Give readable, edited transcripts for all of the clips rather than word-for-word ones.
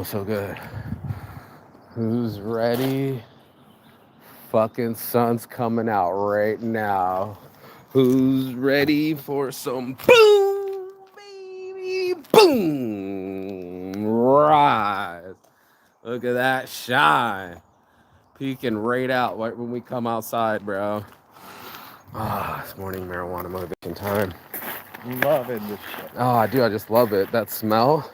So good. Who's ready? Fucking sun's coming out right now. Who's ready for some boom, baby? Boom! Rise. Look at that shine. Peeking right out right when we come outside, bro. It's morning marijuana motivation time. Loving this shit. Dude, I just love it. That smell.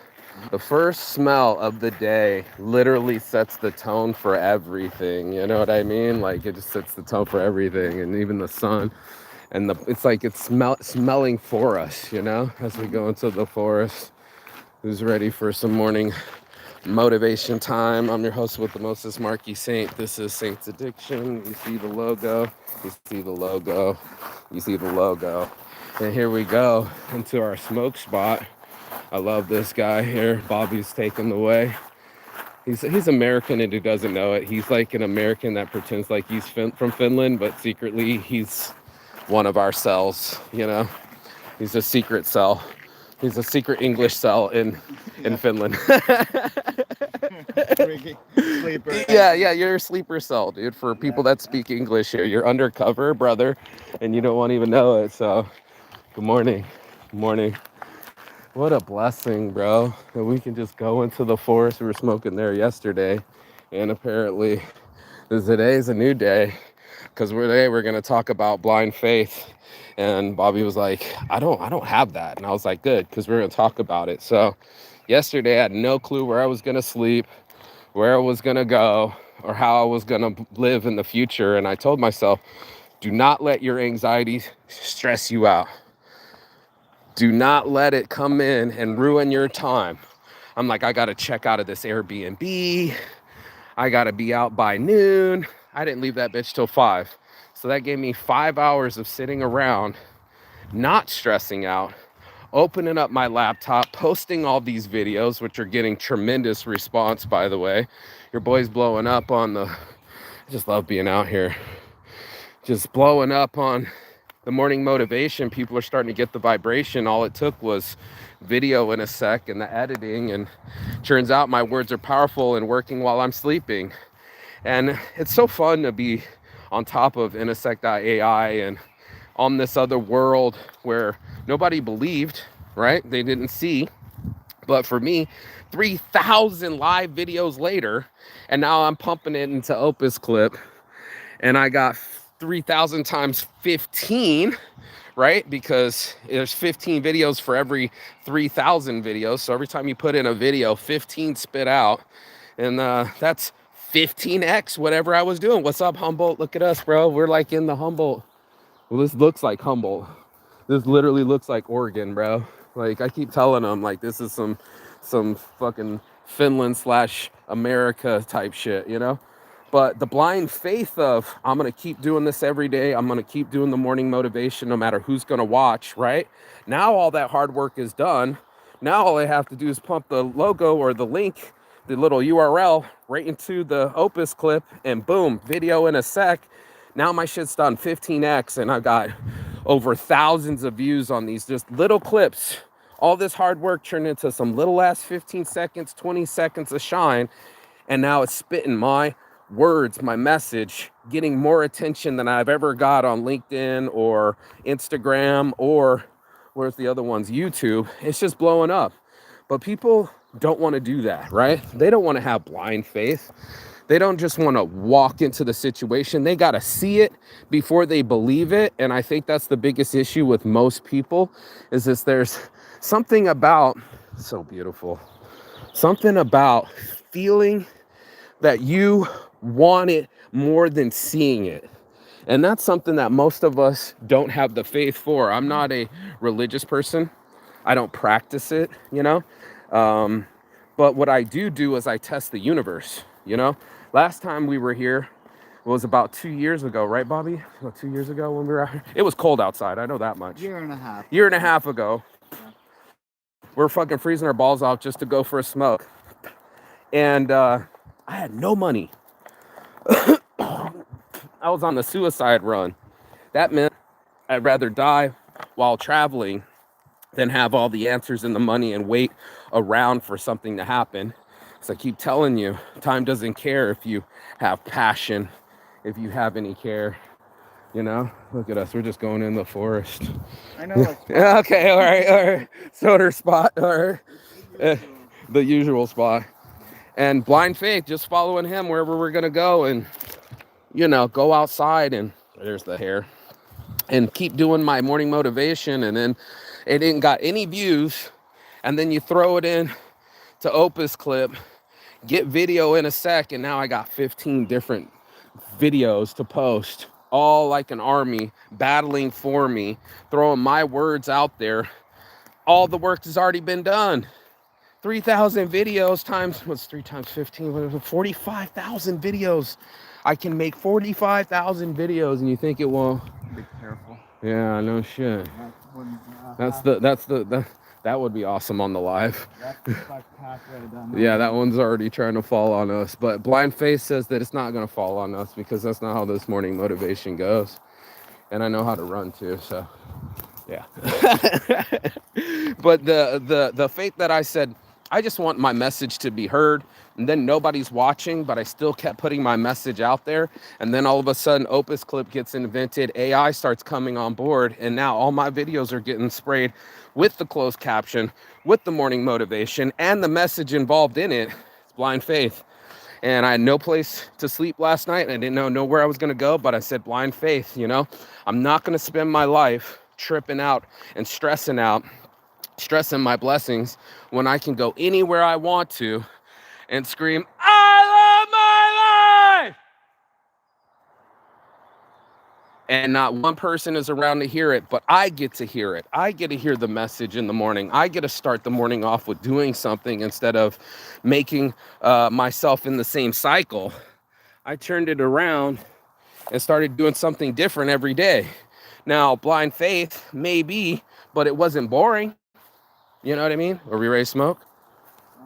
The first smell of the day literally sets the tone for everything. You know what I mean? Like it just sets the tone for everything, and even the sun. And it's like it's smelling for us. You know, as we go into the forest. Who's ready for some morning motivation time? I'm your host with the mostest, Marky Saint. This is Saint's Addiction. You see the logo. You see the logo. You see the logo. And here we go into our smoke spot. I love this guy here. Bobby's taken the way. He's American and he doesn't know it. He's like an American that pretends like he's from Finland, but secretly he's one of our cells, you know? He's a secret cell. He's a secret English cell in Finland. Sleeper. Yeah, you're a sleeper cell, dude. For people that speak English here, you're undercover, brother, and you don't want to even know it. So, good morning. Good morning. What a blessing, bro. That we can just go into the forest. We were smoking there yesterday. And apparently today is a new day. Because today we're gonna talk about blind faith. And Bobby was like, I don't have that. And I was like, good, because we're gonna talk about it. So yesterday I had no clue where I was gonna sleep, where I was gonna go, or how I was gonna live in the future. And I told myself, do not let your anxiety stress you out. Do not let it come in and ruin your time. I'm like, I got to check out of this Airbnb. I got to be out by noon. I didn't leave that bitch till 5. So that gave me 5 hours of sitting around, not stressing out, opening up my laptop, posting all these videos, which are getting tremendous response, by the way. Your boy's blowing up on I just love being out here. Just blowing up on the morning motivation. People are starting to get the vibration. All it took was video in a sec and the editing, and turns out my words are powerful and working while I'm sleeping. And it's so fun to be on top of Intersect.ai and on this other world where nobody believed, right? They didn't see. But for me, 3,000 live videos later, and now I'm pumping it into Opus Clip, and I got 3,000 times 15, right? Because there's 15 videos for every 3,000 videos. So every time you put in a video, 15 spit out. And that's 15x whatever I was doing. What's up, Humboldt? Look at us, bro. We're like in the Humboldt. Well, this looks like Humboldt. This literally looks like Oregon, bro. Like I keep telling them, like this is some fucking Finland / America type shit, you know? But the blind faith of I'm going to keep doing this every day. I'm going to keep doing the morning motivation no matter who's going to watch, right? Now all that hard work is done. Now all I have to do is pump the logo or the link, the little URL right into the Opus Clip, and boom, video in a sec. Now my shit's done 15x and I've got over thousands of views on these just little clips. All this hard work turned into some little ass 15 seconds, 20 seconds of shine. And now it's spitting my words, my message, getting more attention than I've ever got on LinkedIn or Instagram or where's the other ones? YouTube. It's just blowing up. But people don't want to do that, right? They don't want to have blind faith. They don't just want to walk into the situation. They got to see it before they believe it. And I think that's the biggest issue with most people is this there's something about, so beautiful, something about feeling that you want it more than seeing it. And that's something that most of us don't have the faith for. I'm not a religious person. I don't practice it, you know? But what I do is I test the universe, you know? Last time we were here was about 2 years ago, right, Bobby? About 2 years ago when we were out here. It was cold outside, I know that much. Year and a half. Year and a half ago. We're fucking freezing our balls off just to go for a smoke. And I had no money. I was on the suicide run. That meant I'd rather die while traveling than have all the answers and the money and wait around for something to happen. So I keep telling you, time doesn't care if you have passion, if you have any care. You know, look at us. We're just going in the forest. I know. It's Yeah, okay, all right. Soda spot, all right. The usual spot. And blind faith, just following him wherever we're gonna go, and you know, go outside, and there's the hair, and keep doing my morning motivation. And then it ain't got any views, and then you throw it in to Opus Clip, get video in a sec, and now I got 15 different videos to post, all like an army battling for me, throwing my words out there. All the work has already been done. 3,000 videos times, what's 3 times 15? 45,000 videos. I can make 45,000 videos, and you think it won't? be careful. Yeah, no shit. That's That would be awesome on the live. That's the pathway down. Yeah, that one's already trying to fall on us. But Blind Faith says that it's not going to fall on us, because that's not how this morning motivation goes. And I know how to run too, so yeah. But the faith that I said, I just want my message to be heard, and then nobody's watching, but I still kept putting my message out there. And then all of a sudden, Opus Clip gets invented, AI starts coming on board, and now all my videos are getting sprayed with the closed caption, with the morning motivation, and the message involved in it. It's blind faith. And I had no place to sleep last night, and I didn't know where I was going to go, but I said blind faith. You know, I'm not going to spend my life tripping out and stressing my blessings, when I can go anywhere I want to and scream, I love my life! And not one person is around to hear it, but I get to hear it. I get to hear the message in the morning. I get to start the morning off with doing something instead of making myself in the same cycle. I turned it around and started doing something different every day. Now, blind faith, maybe, but it wasn't boring. You know what I mean? Are we ready to smoke?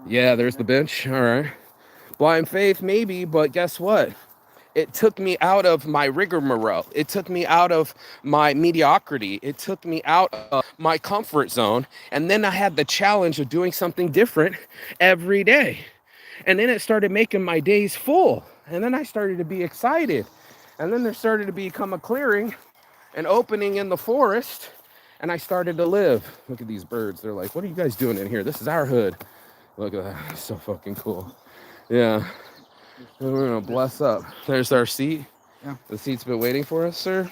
Yeah, there's the bench. All right. Blind faith, maybe, but guess what? It took me out of my rigmarole. It took me out of my mediocrity. It took me out of my comfort zone. And then I had the challenge of doing something different every day. And then it started making my days full. And then I started to be excited. And then there started to become a clearing, an opening in the forest. And I started to live. Look at these birds. They're like, what are you guys doing in here? This is our hood. Look at that. It's so fucking cool. Yeah. We're gonna bless up. There's our seat. Yeah. The seat's been waiting for us, sir.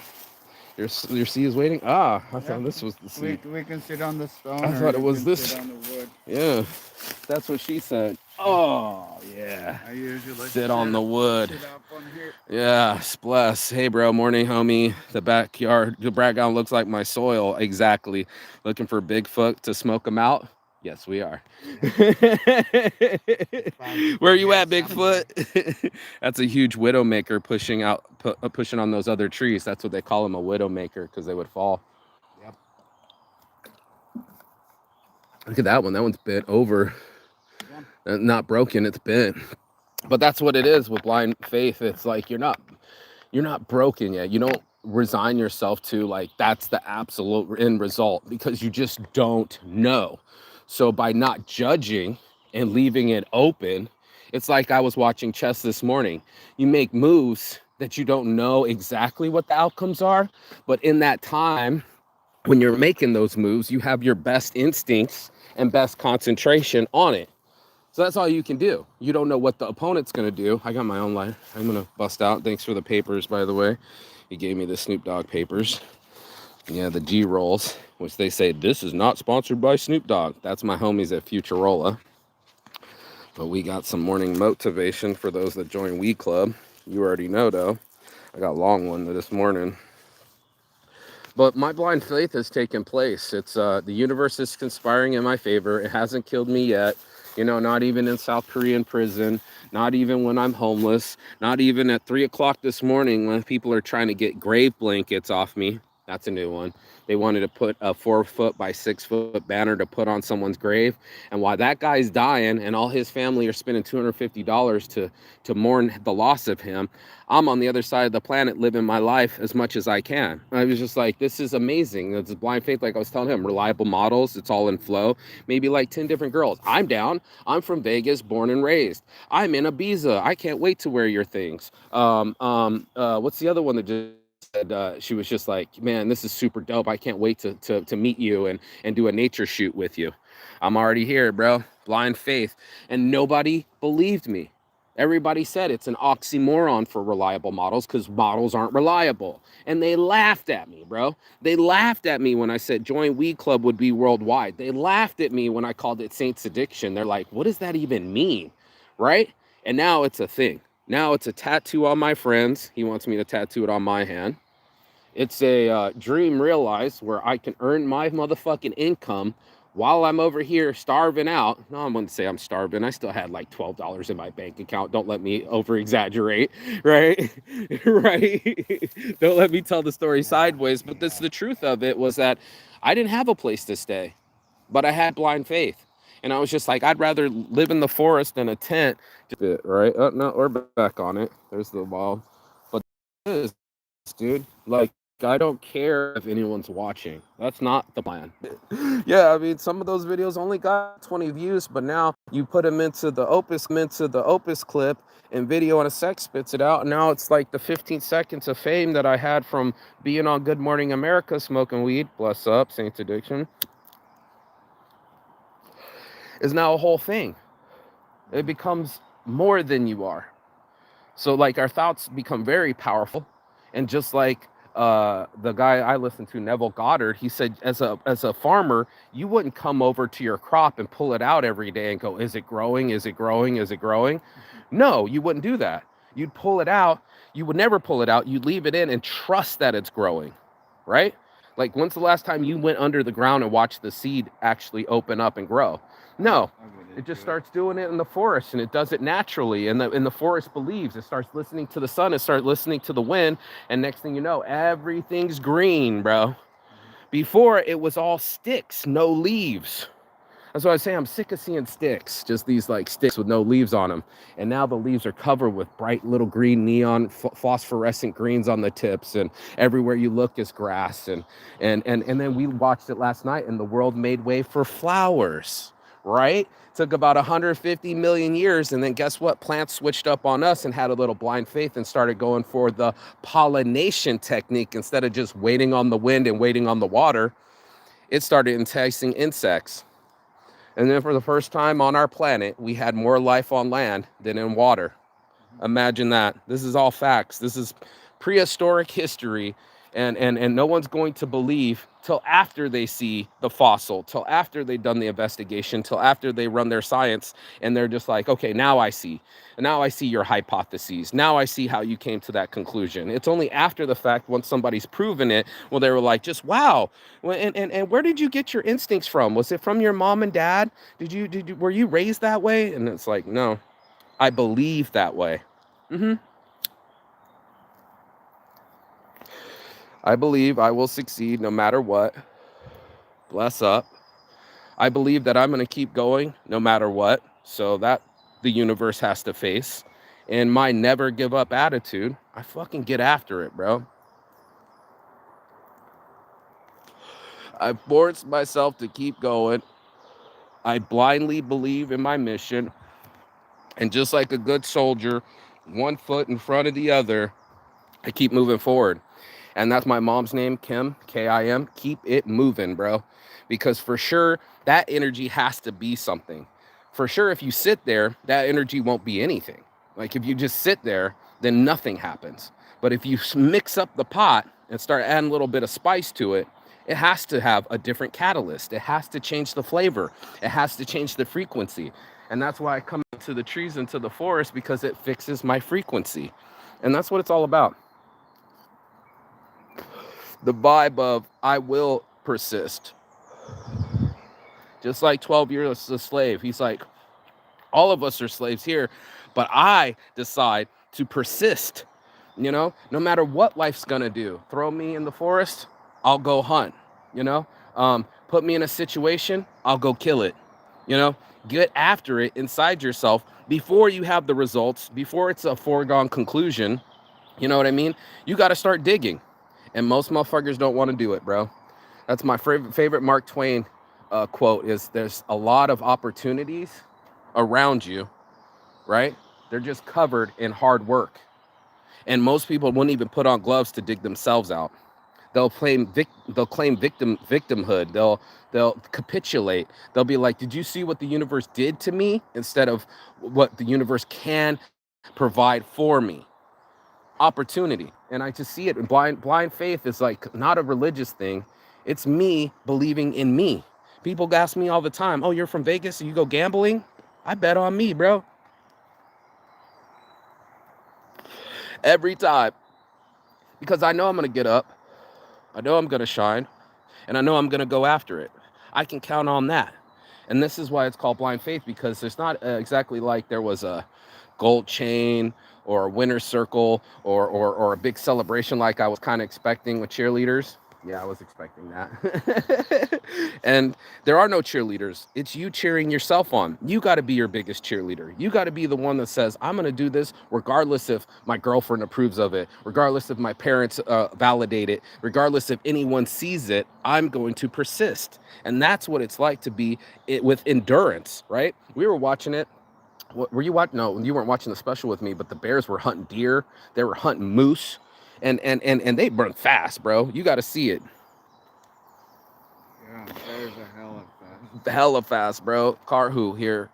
Your seat is waiting. I thought this was the seat. We can sit on the stone. I thought it was this. Sit on the wood. Yeah, that's what she said. Oh yeah. I usually sit on the wood. Sit up on here. Yeah, bless. Hey, bro. Morning, homie. The backyard, the background looks like my soil. Exactly. Looking for Bigfoot to smoke him out. Yes, we are. Where are you at, Bigfoot? That's a huge widowmaker pushing on those other trees. That's what they call them, a widowmaker, because they would fall. Yep. Look at that one. That one's bent over. Yeah. Not broken, it's bent. But that's what it is with blind faith. It's like you're not broken yet. You don't resign yourself to like that's the absolute end result, because you just don't know. So by not judging and leaving it open, it's like I was watching chess this morning. You make moves that you don't know exactly what the outcomes are, but in that time, when you're making those moves, you have your best instincts and best concentration on it. So that's all you can do. You don't know what the opponent's gonna do. I got my own life. I'm gonna bust out. Thanks for the papers, by the way. He gave me the Snoop Dogg papers. Yeah, the G-Rolls, which they say, this is not sponsored by Snoop Dogg. That's my homies at Futurola. But we got some morning motivation for those that join Weed Club. You already know, though. I got a long one this morning. But my blind faith has taken place. It's the universe is conspiring in my favor. It hasn't killed me yet. You know, not even in South Korean prison, not even when I'm homeless, not even at 3 o'clock this morning when people are trying to get grave blankets off me. That's a new one. They wanted to put a 4 foot by 6 foot banner to put on someone's grave. And while that guy's dying and all his family are spending $250 to mourn the loss of him, I'm on the other side of the planet living my life as much as I can. I was just like, this is amazing. It's blind faith, like I was telling him, reliable models. It's all in flow. Maybe like 10 different girls. I'm down. I'm from Vegas, born and raised. I'm in Ibiza. I can't wait to wear your things. What's the other one that just said she was just like, man, this is super dope. I can't wait to meet you and do a nature shoot with you. I'm already here, bro. Blind faith. And nobody believed me. Everybody said it's an oxymoron for reliable models because models aren't reliable. And they laughed at me, bro. They laughed at me when I said Join Weed Club would be worldwide. They laughed at me when I called it Saints Addiction. They're like, what does that even mean? Right? And now it's a thing. Now it's a tattoo on my friend's. He wants me to tattoo it on my hand. It's a dream realized where I can earn my motherfucking income while I'm over here starving out. No, I'm going to say I'm starving. I still had like $12 in my bank account. Don't let me over exaggerate, right? Right? Don't let me tell the story sideways. But this, the truth of it was that I didn't have a place to stay, but I had blind faith. And I was just like, I'd rather live in the forest in a tent. Right? Oh, no, we're back on it. There's the wall. But this, dude, like, I don't care if anyone's watching. That's not the plan. Yeah, I mean, some of those videos only got 20 views, but now you put them into the Opus clip, and Video in a Sec spits it out. And now it's like the 15 seconds of fame that I had from being on Good Morning America smoking weed. Bless up, Saints Addiction. Is now a whole thing. It becomes more than you are. So like our thoughts become very powerful, and just like the guy I listened to, Neville Goddard, he said, as a farmer, you wouldn't come over to your crop and pull it out every day and go, is it growing? Is it growing? Is it growing? No, you wouldn't do that. You'd pull it out. You would never pull it out. You'd leave it in and trust that it's growing, right? Like, when's the last time you went under the ground and watched the seed actually open up and grow? No. It just starts doing it in the forest, and it does it naturally. And the forest believes. It starts listening to the sun. It starts listening to the wind. And next thing you know, everything's green, bro. Before, it was all sticks, no leaves. That's why I say I'm sick of seeing sticks, just these like sticks with no leaves on them. And now the leaves are covered with bright little green neon phosphorescent greens on the tips, and everywhere you look is grass. And then we watched it last night, and the world made way for flowers, right? Took about 150 million years, and then guess what? Plants switched up on us and had a little blind faith and started going for the pollination technique instead of just waiting on the wind and waiting on the water. It started enticing insects. And then for the first time on our planet, we had more life on land than in water. Imagine that. This is all facts. This is prehistoric history. And no one's going to believe till after they see the fossil, till after they've done the investigation, till after they run their science, and they're just like, okay, now I see. Now I see your hypotheses. Now I see how you came to that conclusion. It's only after the fact, once somebody's proven it, well, they were like, just wow. And where did you get your instincts from? Was it from your mom and dad? Were you raised that way? And it's like, no, I believe that way. I believe I will succeed no matter what. Bless up. I believe that I'm going to keep going no matter what. So that the universe has to face. And my never give up attitude, I fucking get after it, bro. I forced myself to keep going. I blindly believe in my mission. And just like a good soldier, one foot in front of the other, I keep moving forward. And that's my mom's name, Kim, K-I-M. Keep it moving, bro. Because for sure, that energy has to be something. For sure, if you sit there, that energy won't be anything. Like if you just sit there, then nothing happens. But if you mix up the pot and start adding a little bit of spice to it, it has to have a different catalyst. It has to change the flavor. It has to change the frequency. And that's why I come to the trees and to the forest, because it fixes my frequency. And that's what it's all about. The vibe of I will persist. Just like 12 years a slave. He's like, all of us are slaves here, but I decide to persist. You know, no matter what life's gonna do. Throw me in the forest, I'll go hunt, you know? Put me in a situation, I'll go kill it, you know? Get after it inside yourself before you have the results, before it's a foregone conclusion. You know what I mean? You got to start digging. And most motherfuckers don't want to do it, bro. That's my favorite Mark Twain quote is there's a lot of opportunities around you, right? They're just covered in hard work. And most people wouldn't even put on gloves to dig themselves out. They'll claim victimhood. They'll capitulate. They'll be like, "Did you see what the universe did to me?" instead of what the universe can provide for me. Opportunity. And I just see it. And blind faith is like not a religious thing. It's me believing in me. People ask me all the time, "Oh, you're from Vegas, so you go gambling?" I bet on me, bro. Every time. Because I know I'm gonna get up. I know I'm gonna shine. And I know I'm gonna go after it. I can count on that. And this is why it's called blind faith, because there's not exactly like there was a gold chain or a winner's circle or a big celebration like I was kind of expecting with cheerleaders. Yeah, I was expecting that. And there are no cheerleaders. It's you cheering yourself on. You got to be your biggest cheerleader. You got to be the one that says, I'm going to do this regardless if my girlfriend approves of it, regardless if my parents validate it, regardless if anyone sees it, I'm going to persist. And that's what it's like to be with endurance, right? We were watching it. What were you watching? No, you weren't watching the special with me, but the Bears were hunting deer. They were hunting moose. And they burn fast, bro. You got to see it. Yeah, bears are hella fast. Hella fast, bro. Carhu here.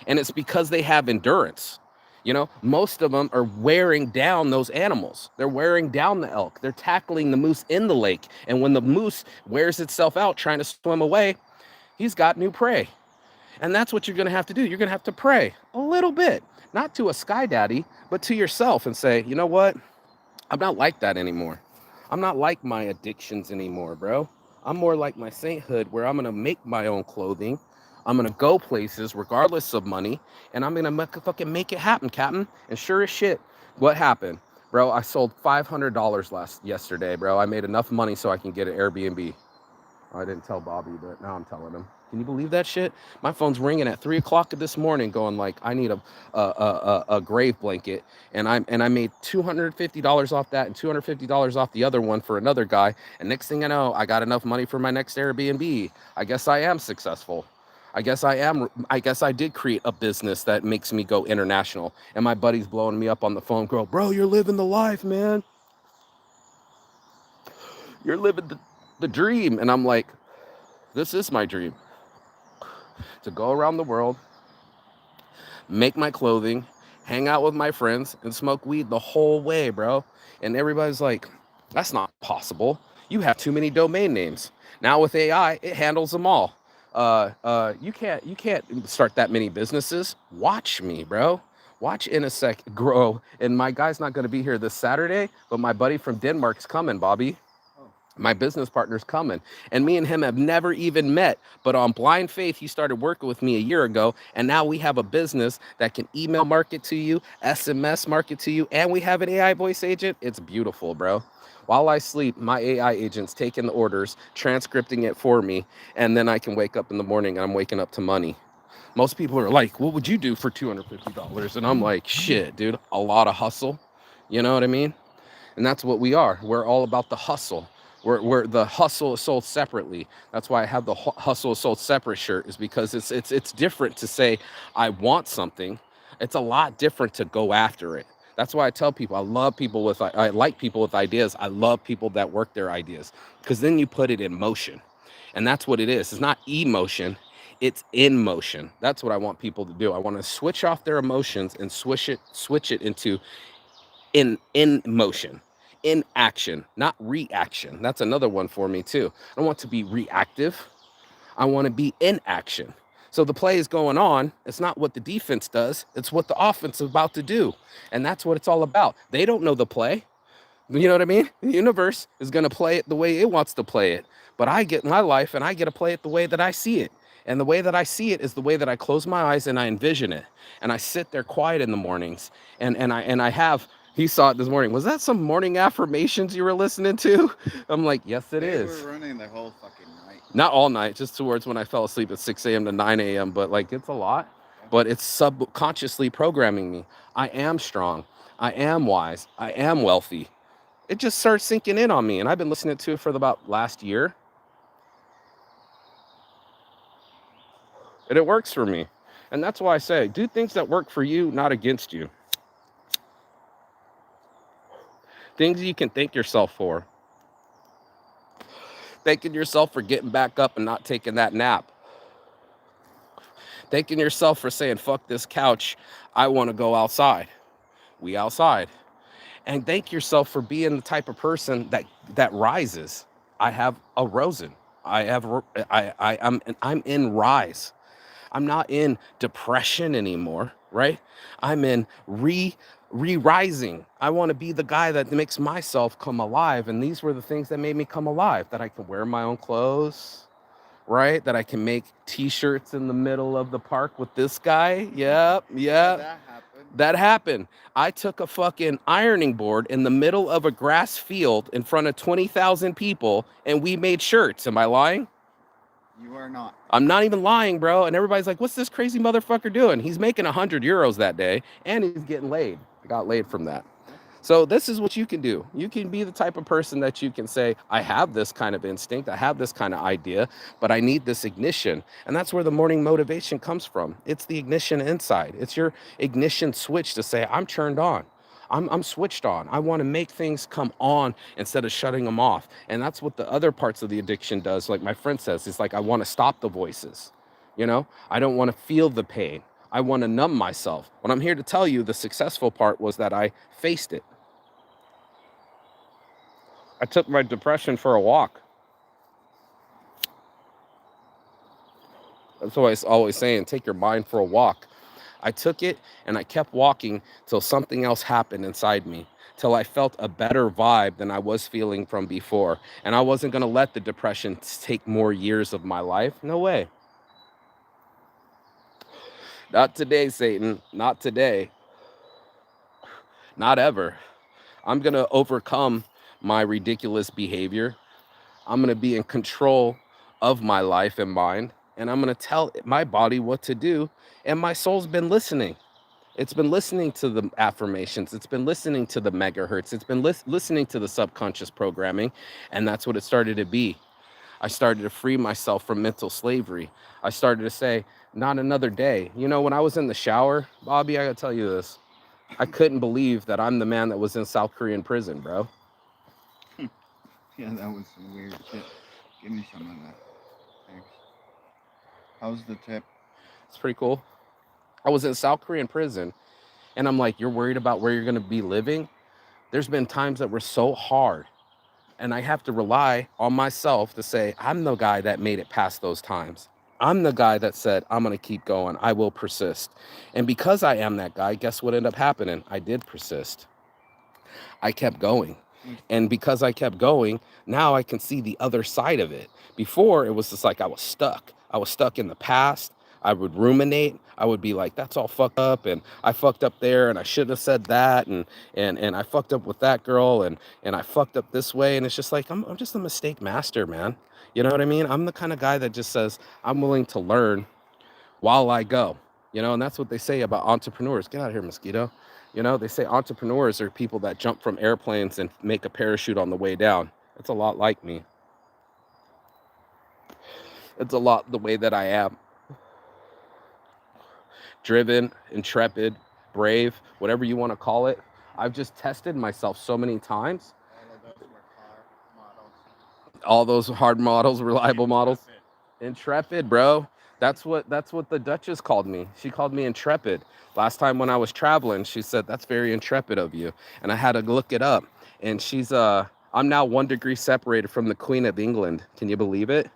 And it's because they have endurance. You know, most of them are wearing down those animals. They're wearing down the elk. They're tackling the moose in the lake. And when the moose wears itself out trying to swim away, he's got new prey. And that's what you're going to have to do. You're going to have to pray a little bit, not to a sky daddy, but to yourself and say, you know what? I'm not like that anymore. I'm not like my addictions anymore, bro. I'm more like my sainthood, where I'm going to make my own clothing. I'm going to go places regardless of money, and I'm going to fucking make it happen, Captain. And sure as shit, what happened? Bro, I sold $500 yesterday, bro. I made enough money so I can get an Airbnb. I didn't tell Bobby, but now I'm telling him. Can you believe that shit? My phone's ringing at 3 o'clock this morning, going like, I need a grave blanket, and I made $250 off that and $250 off the other one for another guy. And next thing I know, I got enough money for my next Airbnb. I guess I am successful. I guess I did create a business that makes me go international. And my buddy's blowing me up on the phone, girl, bro, you're living the life, man. You're living the dream. And I'm like, this is my dream. To go around the world, make my clothing, hang out with my friends, and smoke weed the whole way, bro. And everybody's like, that's not possible. You have too many domain names. Now with AI, it handles them all. You can't start that many businesses. Watch me, bro. Watch Inisec grow. And my guy's not going to be here this Saturday, but my buddy from Denmark's coming, Bobby. My business partner's coming, and me and him have never even met, but on blind faith, he started working with me a year ago, and now we have a business that can email market to you, SMS market to you, and we have an AI voice agent. It's beautiful, bro. While I sleep, my AI agent's taking the orders, transcripting it for me, and then I can wake up in the morning and I'm waking up to money. Most people are like, what would you do for $250? And I'm like, shit, dude, a lot of hustle. You know what I mean? And that's what we are. We're all about the hustle. Where the hustle is sold separately. That's why I have the hustle is sold separate shirt, is because it's different to say I want something. It's a lot different to go after it. That's why I tell people I like people with ideas. I love people that work their ideas, because then you put it in motion. And that's what it is. It's not emotion, it's in motion. That's what I want people to do. I want to switch off their emotions and switch it into in motion, in action, not reaction. That's another one for me too. I don't want to be reactive. I want to be in action. So the play is going on. It's not what the defense does. It's what the offense is about to do. And that's what it's all about. They don't know the play. You know what I mean? The universe is going to play it the way it wants to play it. But I get my life and I get to play it the way that I see it. And the way that I see it is the way that I close my eyes and I envision it. And I sit there quiet in the mornings and I have He saw it this morning. Was that some morning affirmations you were listening to? I'm like, yes, it They is. were running the whole fucking night. Not all night, just towards when I fell asleep at 6 a.m. to 9 a.m. But like, it's a lot. But it's subconsciously programming me. I am strong. I am wise. I am wealthy. It just starts sinking in on me. And I've been listening to it for about last year. And it works for me. And that's why I say, do things that work for you, not against you. Things you can thank yourself for. Thanking yourself for getting back up and not taking that nap. Thanking yourself for saying, fuck this couch. I want to go outside. We outside. And thank yourself for being the type of person that rises. I have arisen. I'm in rise. I'm not in depression anymore, right? I'm in re-rising. I want to be the guy that makes myself come alive. And these were the things that made me come alive, that I can wear my own clothes, right? That I can make t-shirts in the middle of the park with this guy. Yep. That happened. I took a fucking ironing board in the middle of a grass field in front of 20,000 people and we made shirts. Am I lying? You are not. I'm not even lying, bro. And everybody's like, what's this crazy motherfucker doing? He's making 100 euros that day and he's getting laid. I got laid from that. So this is what you can do. You can be the type of person that you can say, I have this kind of instinct. I have this kind of idea, but I need this ignition. And that's where the morning motivation comes from. It's the ignition inside. It's your ignition switch to say, I'm turned on. I'm switched on. I want to make things come on instead of shutting them off. And that's what the other parts of the addiction does. Like my friend says, it's like, I want to stop the voices. You know, I don't want to feel the pain. I want to numb myself. What I'm here to tell you, the successful part was that I faced it. I took my depression for a walk. That's what I'm always saying, take your mind for a walk. I took it and I kept walking till something else happened inside me, till I felt a better vibe than I was feeling from before. And I wasn't going to let the depression take more years of my life. No way. Not today, Satan. Not today. Not ever. I'm going to overcome my ridiculous behavior. I'm going to be in control of my life and mind. And I'm going to tell my body what to do. And my soul's been listening. It's been listening to the affirmations. It's been listening to the megahertz. It's been listening to the subconscious programming. And that's what it started to be. I started to free myself from mental slavery. I started to say, not another day. You know, when I was in the shower, Bobby, I got to tell you this. I couldn't believe that I'm the man that was in South Korean prison, bro. Yeah, that was some weird shit. Give me some of that. Thanks. How's the tip? It's pretty cool. I was in South Korean prison, and I'm like, you're worried about where you're going to be living? There's been times that were so hard, and I have to rely on myself to say, I'm the guy that made it past those times. I'm the guy that said, I'm going to keep going. I will persist. And because I am that guy, guess what ended up happening? I did persist. I kept going. And because I kept going, now I can see the other side of it. Before, it was just like I was stuck. I was stuck in the past. I would ruminate. I would be like, that's all fucked up, and I fucked up there, and I shouldn't have said that, and I fucked up with that girl, and I fucked up this way. And it's just like, I'm just a mistake master, man. You know what I mean? I'm the kind of guy that just says, I'm willing to learn while I go. You know, and that's what they say about entrepreneurs. Get out of here, mosquito. You know, they say entrepreneurs are people that jump from airplanes and make a parachute on the way down. It's a lot like me. It's a lot the way that I am. Driven, intrepid, brave, whatever you want to call it. I've just tested myself so many times. All those hard models, reliable models. Intrepid, bro. That's what the Duchess called me. She called me intrepid. Last time when I was traveling, she said, that's very intrepid of you. And I had to look it up. And she's I'm now 1 degree separated from the Queen of England. Can you believe it?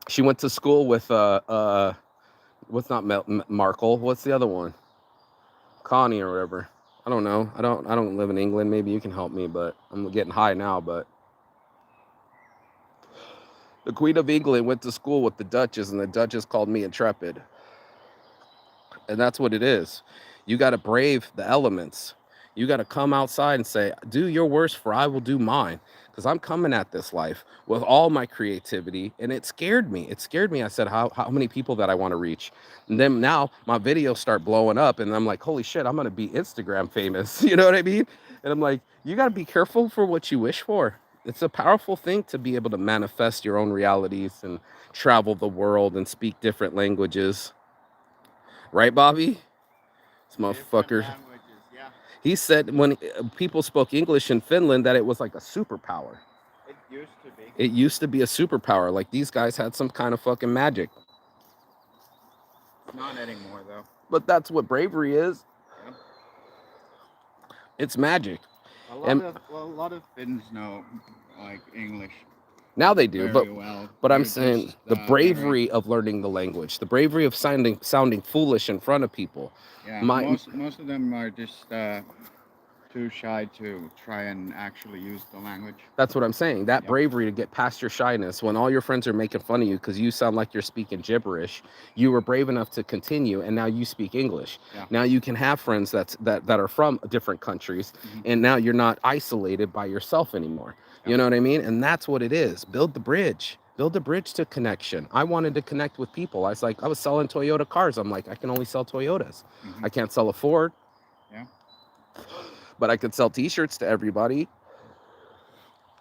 She went to school with what's not Markle? What's the other one? Connie or whatever. I don't know. I don't live in England. Maybe you can help me, but I'm getting high now, but the Queen of England went to school with the Duchess, and the Duchess called me intrepid. And that's what it is. You got to brave the elements. You got to come outside and say, do your worst, for I will do mine. Because I'm coming at this life with all my creativity. And it scared me. It scared me. I said, how many people that I want to reach? And then now my videos start blowing up. And I'm like, holy shit, I'm going to be Instagram famous. You know what I mean? And I'm like, you got to be careful for what you wish for. It's a powerful thing to be able to manifest your own realities and travel the world and speak different languages. Right, Bobby? This motherfucker. Languages, yeah. He said when people spoke English in Finland that it was like a superpower. It used to be. It used to be a superpower. Like these guys had some kind of fucking magic. Not anymore, though. But that's what bravery is. Yep. It's magic. A lot of Finns know like English. Now they do, very well. but I'm They're saying just, the bravery of learning the language, the bravery of sounding foolish in front of people. Yeah, most of them are just too shy to try and actually use the language. That's what I'm saying. That Yep. bravery to get past your shyness when all your friends are making fun of you because you sound like you're speaking gibberish. You were brave enough to continue, and now you speak English. Yeah. Now you can have friends that are from different countries, and now you're not isolated by yourself anymore. Yeah. You know what I mean? And that's what it is. Build the bridge. Build a bridge to connection. I wanted to connect with people. I was selling Toyota cars. I'm like, I can only sell Toyotas. I can't sell a Ford. Yeah. But I could sell t-shirts to everybody.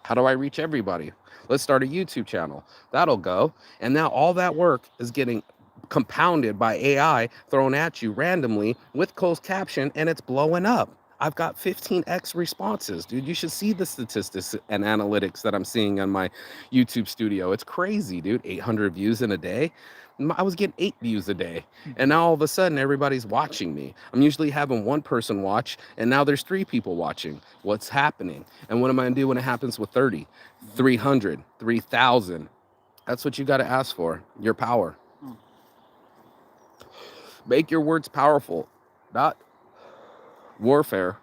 How do I reach everybody? Let's start a YouTube channel. That'll go. And now all that work is getting compounded by AI thrown at you randomly with closed caption, and it's blowing up. I've got 15x responses, dude. You should see the statistics and analytics that I'm seeing on my YouTube studio. It's crazy, dude. 800 views in a day. I was getting 8 views a day. And now all of a sudden everybody's watching me. I'm usually having one person watch, and now there's 3 people watching. What's happening? And what am I gonna do when it happens with 30, 300, 3,000? That's what you got to ask for, your power. Make your words powerful, not warfare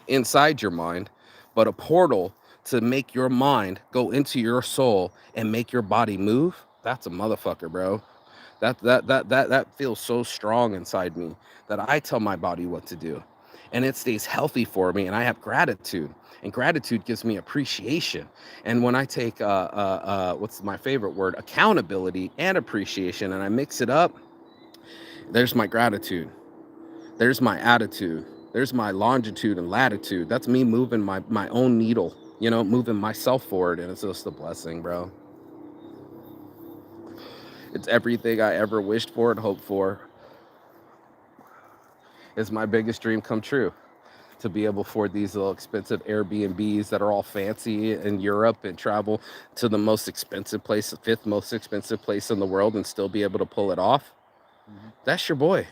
inside your mind, but a portal to make your mind go into your soul and make your body move. That's a motherfucker, bro. That feels so strong inside me that I tell my body what to do, and it stays healthy for me, and I have gratitude, and gratitude gives me appreciation. And when I take what's my favorite word, accountability and appreciation, and I mix it up, there's my gratitude, there's my attitude, there's my longitude and latitude. That's me moving my own needle, moving myself forward, and it's just a blessing, bro. It's everything I ever wished for and hoped for. It's my biggest dream come true, to be able to afford these little expensive Airbnbs that are all fancy in Europe and travel to the most expensive place, the 5th most expensive place in the world, and still be able to pull it off. That's your boy.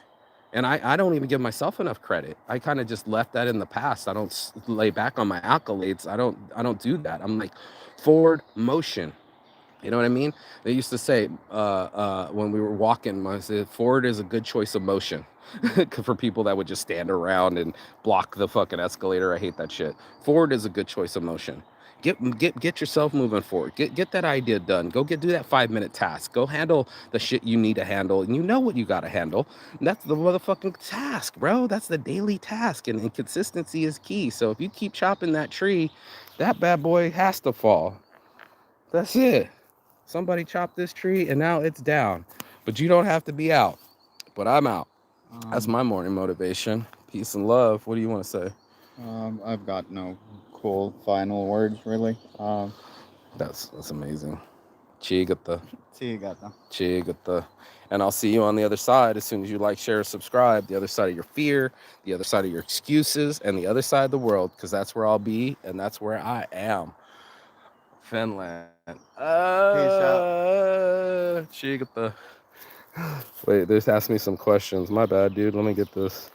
And I don't even give myself enough credit. I kind of just left that in the past. I don't lay back on my accolades. I don't do that. I'm like, forward motion. You know what I mean? They used to say when we were walking, I said, forward is a good choice of motion. For people that would just stand around and block the fucking escalator. I hate that shit. Forward is a good choice of motion. Get yourself moving forward. Get that idea done. Go do that 5-minute task. Go handle the shit you need to handle, and you know what you got to handle. And that's the motherfucking task, bro. That's the daily task, and consistency is key. So if you keep chopping that tree, that bad boy has to fall. That's it. Somebody chopped this tree, and now it's down. But you don't have to be out. But I'm out. That's my morning motivation. Peace and love. What do you want to say? I've got no cool final words, really. That's amazing. Chigata. Chigata. Chigata. And I'll see you on the other side as soon as you like, share, subscribe. The other side of your fear, the other side of your excuses, and the other side of the world, because that's where I'll be, and that's where I am. Finland. Peace out. Chigata. Wait, they just asked me some questions. My bad, dude. Let me get this.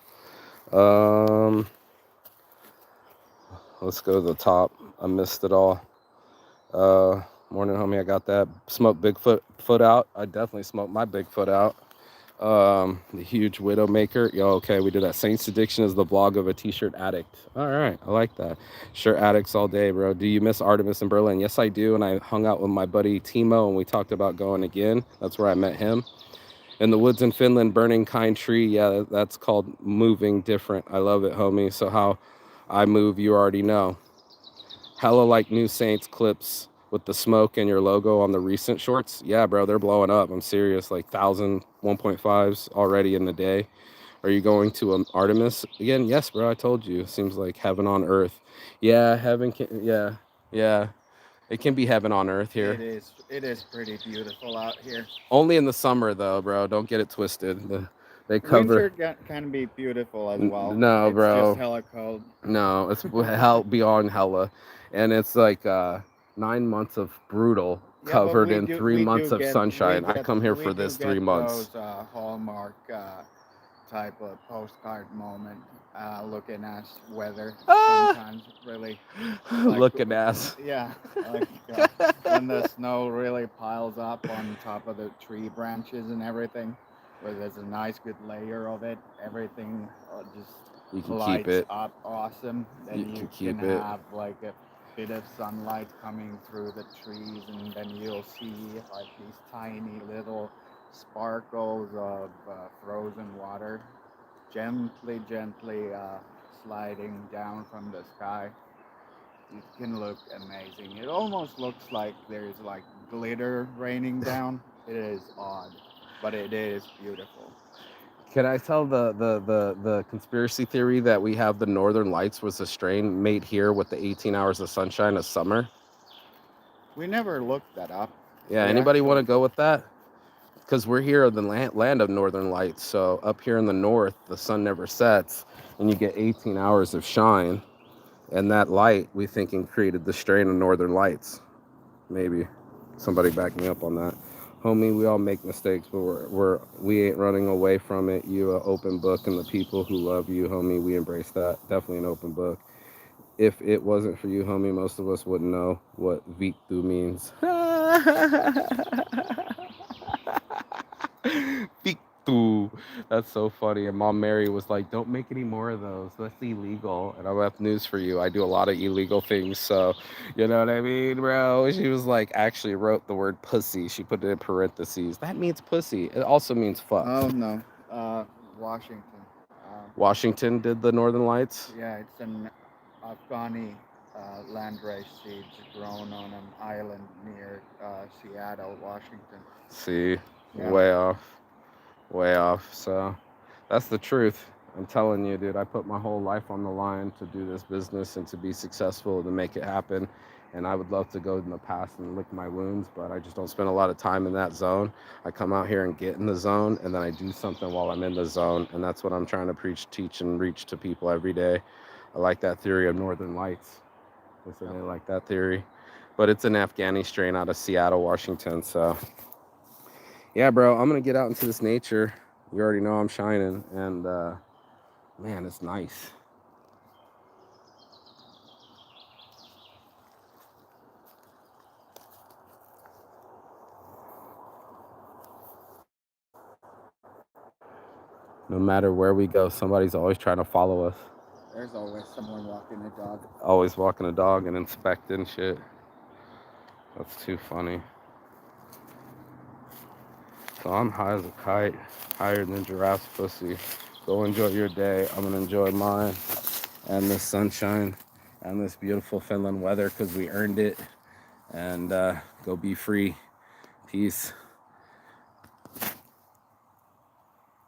Let's go to the top. I missed it all. Morning, homie. I got that. Smoked Bigfoot out. I definitely smoked my Bigfoot out. The huge Widowmaker. Yo, okay, we did that. Saints Addiction is the blog of a t-shirt addict. All right, I like that. Shirt addicts all day, bro. Do you miss Artemis in Berlin? Yes, I do. And I hung out with my buddy Timo, and we talked about going again. That's where I met him. In the woods in Finland, burning kind tree. Yeah, that's called moving different. I love it, homie. So how I move, you already know. Hella like New Saints clips with the smoke and your logo on the recent shorts. Yeah, bro, they're blowing up. I'm serious. Like 1,000 1.5s already in the day. Are you going to Artemis again? Yes, bro. I told you. Seems like heaven on earth. Yeah, heaven can. Yeah, yeah. It can be heaven on earth here. It is. It is pretty beautiful out here. Only in the summer though, bro. Don't get it twisted. They Winter cover. can be beautiful as well. No, It's just bro. hella cold. No, it's hell beyond hella, and it's like 9 months of brutal Yeah, but covered in three we months do of get sunshine. I come here for this 3 months. those hallmark type of postcard moment looking at weather sometimes really like Looking ass. yeah like when the snow really piles up on top of the tree branches and everything, where there's a nice good layer of it, everything just You can lights keep it. up awesome. Then You you can keep can it. have like a bit of sunlight coming through the trees, and then you'll see like these tiny little sparkles of frozen water gently sliding down from the sky. It can look amazing. It almost looks like there's like glitter raining down. It is odd, but it is beautiful. Can I tell the conspiracy theory that we have the Northern Lights was a strain made here with the 18 hours of sunshine of summer? We never looked that up. Yeah, We anybody want to actually go with that? Because we're here in the land of Northern Lights. So up here in the north, the sun never sets, and you get 18 hours of shine. And that light, we thinking, created the strain of Northern Lights. Maybe somebody back me up on that. Homie, we all make mistakes, but we ain't running away from it. You an open book, and the people who love you, homie, we embrace that. Definitely an open book. If it wasn't for you, homie, most of us wouldn't know what Vitu means. Vitu. That's so funny. And Mom Mary was like, don't make any more of those. That's illegal. And I have news for you. I do a lot of illegal things. So, you know what I mean, bro? She was like, actually wrote the word pussy. She put it in parentheses. That means pussy. It also means fuck. oh no, Washington. Washington did the Northern Lights? Yeah, it's an Afghani landrace seeds grown on an island near Seattle, Washington. See, Yeah. way off. Way off. So that's the truth. I'm telling you, dude, I put my whole life on the line to do this business and to be successful, to make it happen. And I would love to go in the past and lick my wounds, but I just don't spend a lot of time in that zone. I come out here and get in the zone, and then I do something while I'm in the zone. And that's what I'm trying to preach, teach, and reach to people every day. I like that theory of Northern Lights. Listen, I like that theory. But it's an Afghani strain out of Seattle, Washington. So, yeah, bro, I'm going to get out into this nature. You already know I'm shining. And, man, it's nice. No matter where we go, somebody's always trying to follow us. There's always someone walking a dog. Always walking a dog and inspecting shit. That's too funny. So I'm high as a kite, higher than giraffe's pussy. Go enjoy your day. I'm gonna enjoy mine and the sunshine and this beautiful Finland weather because we earned it. And go be free. Peace.